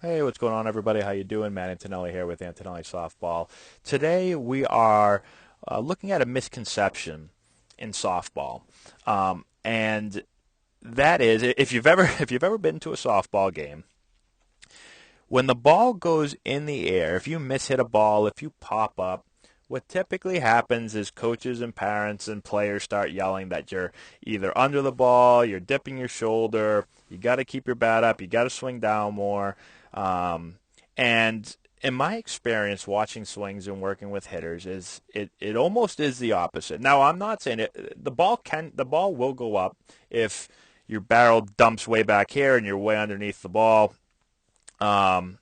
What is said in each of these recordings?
Hey, what's going on, everybody? How you doing? Matt Antonelli here with Antonelli Softball. Today we are looking at a misconception in softball, and that is if you've ever if you've ever been to a softball game, when the ball goes in the air, if you mishit a ball, if you pop up, what typically happens is coaches and parents and players start yelling that you're either under the ball, you're dipping your shoulder, you got to keep your bat up, you got to swing down more. And in my experience watching swings and working with hitters is it almost is the opposite. Now I'm not saying it the ball will go up if your barrel dumps way back here and you're way underneath the ball, and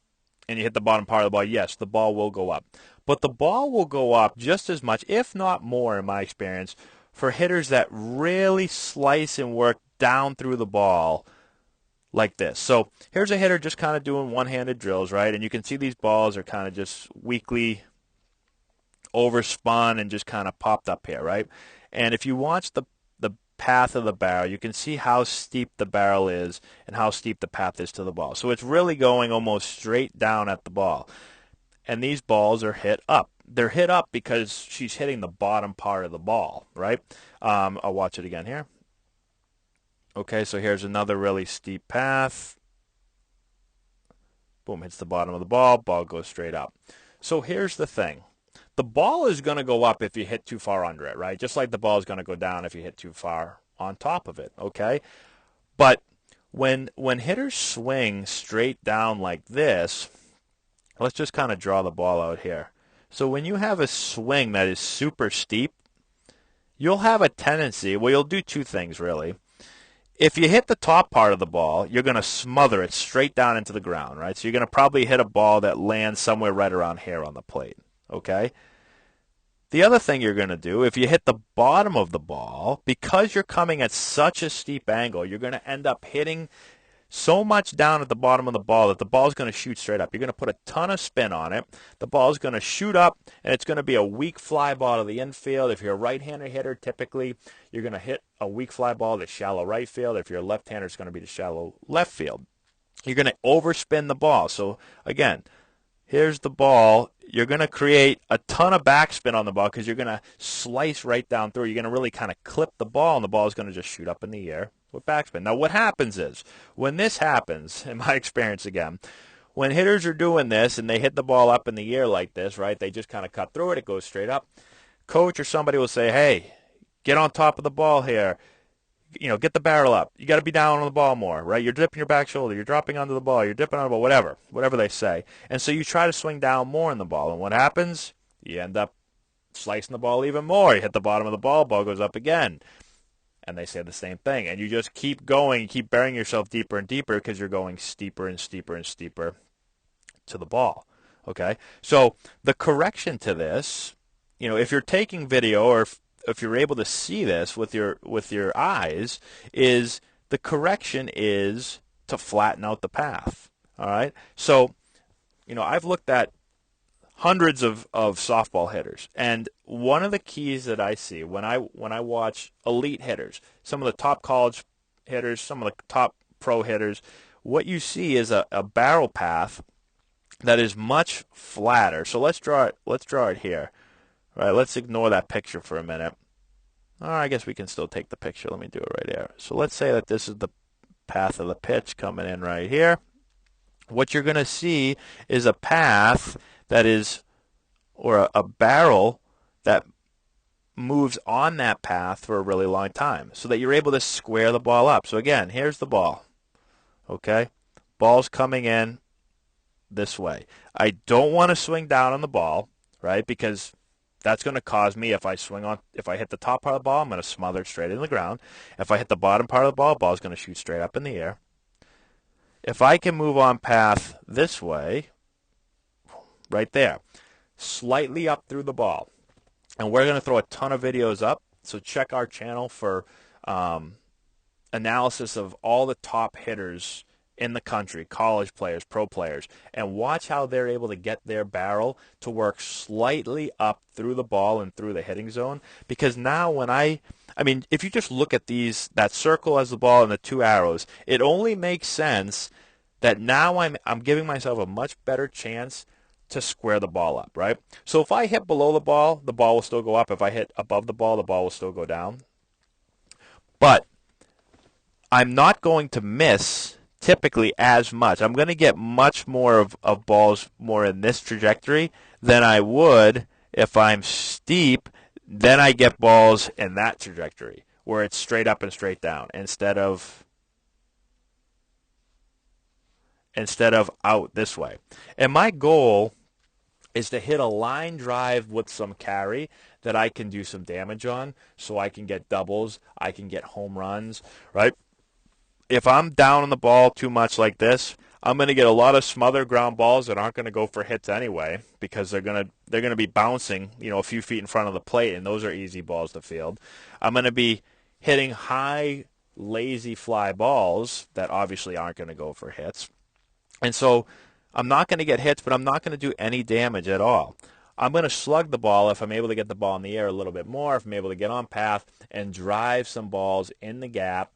you hit the bottom part of the ball. Yes, the ball will go up. But the ball will go up just as much, if not more, in my experience, for hitters that really slice and work down through the ball like this. So here's a hitter just kind of doing one-handed drills, right? And you can see these balls are kind of just weakly overspun and just kind of popped up here, right? And if you watch the path of the barrel, you can see how steep the barrel is and how steep the path is to the ball. So it's really going almost straight down at the ball. And these balls are hit up. They're hit up because she's hitting the bottom part of the ball, right? I'll watch it again here. Okay, so here's another really steep path. Boom, hits the bottom of the ball. Ball goes straight up. So here's the thing. The ball is going to go up if you hit too far under it, right? Just like the ball is going to go down if you hit too far on top of it, okay? But when hitters swing straight down like this, let's just kind of draw the ball out here. So when you have a swing that is super steep, you'll have a tendency, well, you'll do two things really. If you hit the top part of the ball, you're going to smother it straight down into the ground, right? So you're going to probably hit a ball that lands somewhere right around here on the plate, okay? The other thing you're going to do, if you hit the bottom of the ball, because you're coming at such a steep angle, you're going to end up hitting so much down at the bottom of the ball that the ball is going to shoot straight up. You're going to put a ton of spin on it. The ball is going to shoot up, and it's going to be a weak fly ball to the infield. If you're a right-handed hitter, typically you're going to hit a weak fly ball to shallow right field. If you're a left-hander, it's going to be to shallow left field. You're going to overspin the ball. So, again, here's the ball. You're going to create a ton of backspin on the ball because you're going to slice right down through. You're going to really kind of clip the ball, and the ball is going to just shoot up in the air with backspin. Now, what happens is, when this happens, in my experience again, when hitters are doing this and they hit the ball up in the air like this, right, they just kind of cut through it. It goes straight up. Coach or somebody will say, hey, get on top of the ball here. Get the barrel up. You got to be down on the ball more, right? You're dipping your back shoulder. You're dropping onto the ball. You're dipping on the ball, whatever they say. And so you try to swing down more in the ball. And what happens? You end up slicing the ball even more. You hit the bottom of the ball goes up again. And they say the same thing. And you just keep going, you keep burying yourself deeper and deeper because you're going steeper and steeper and steeper to the ball. Okay? So the correction to this, if you're taking video or if you're able to see this with your eyes, is the correction is to flatten out the path. All right? So, I've looked at hundreds of softball hitters, and one of the keys that I see when I watch elite hitters, some of the top college hitters, some of the top pro hitters, what you see is a barrel path that is much flatter. So let's draw it here. All right, let's ignore that picture for a minute. I guess we can still take the picture. Let me do it right here. So let's say that this is the path of the pitch coming in right here. What you're going to see is a path that is, or a barrel that moves on that path for a really long time so that you're able to square the ball up. So again, here's the ball. Okay? Ball's coming in this way. I don't want to swing down on the ball, right? Because that's going to cause me, if I hit the top part of the ball, I'm going to smother it straight in the ground. If I hit the bottom part of the ball is going to shoot straight up in the air. If I can move on path this way, right there, slightly up through the ball, and we're going to throw a ton of videos up, so check our channel for analysis of all the top hitters in the country, college players, pro players, and watch how they're able to get their barrel to work slightly up through the ball and through the hitting zone. Because now if you just look at that circle as the ball and the two arrows, it only makes sense that now I'm giving myself a much better chance to square the ball up, right? So if I hit below the ball will still go up. If I hit above the ball will still go down. But I'm not going to miss typically as much. I'm going to get much more of balls more in this trajectory than I would if I'm steep. Then I get balls in that trajectory where it's straight up and straight down instead of out this way. And my goal is to hit a line drive with some carry that I can do some damage on, so I can get doubles, I can get home runs, right? If I'm down on the ball too much like this, I'm going to get a lot of smothered ground balls that aren't going to go for hits anyway, because they're going to be bouncing, a few feet in front of the plate, and those are easy balls to field. I'm going to be hitting high, lazy fly balls that obviously aren't going to go for hits. And so I'm not going to get hits, but I'm not going to do any damage at all. I'm going to slug the ball if I'm able to get the ball in the air a little bit more, if I'm able to get on path and drive some balls in the gap,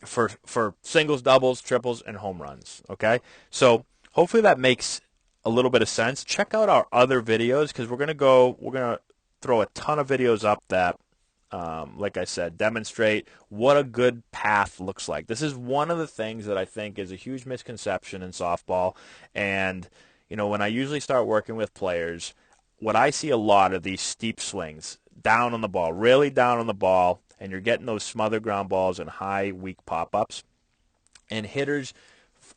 for singles, doubles, triples, and home runs. Okay, so hopefully that makes a little bit of sense. Check out our other videos, because we're gonna throw a ton of videos up that, like I said, demonstrate what a good path looks like. This is one of the things that I think is a huge misconception in softball. And when I usually start working with players, what I see a lot of these steep swings down on the ball, really down on the ball, and you're getting those smothered ground balls and high, weak pop-ups. And hitters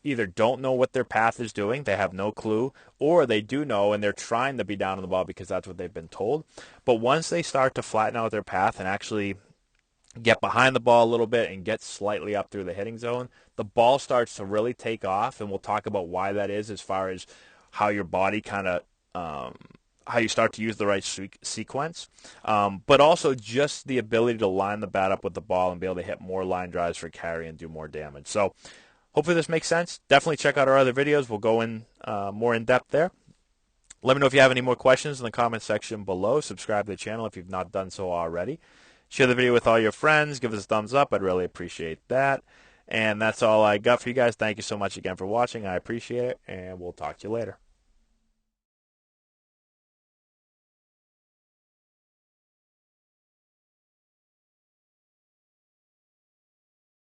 either don't know what their path is doing, they have no clue, or they do know and they're trying to be down on the ball because that's what they've been told. But once they start to flatten out their path and actually get behind the ball a little bit and get slightly up through the hitting zone, the ball starts to really take off, and we'll talk about why that is, as far as how your body kind of how you start to use the right sequence, but also just the ability to line the bat up with the ball and be able to hit more line drives for carry and do more damage. So hopefully this makes sense. Definitely check out our other videos. We'll go in more in depth there. Let me know if you have any more questions in the comment section below. Subscribe to the channel if you've not done so already. Share the video with all your friends. Give us a thumbs up. I'd really appreciate that. And that's all I got for you guys. Thank you so much again for watching. I appreciate it, and we'll talk to you later.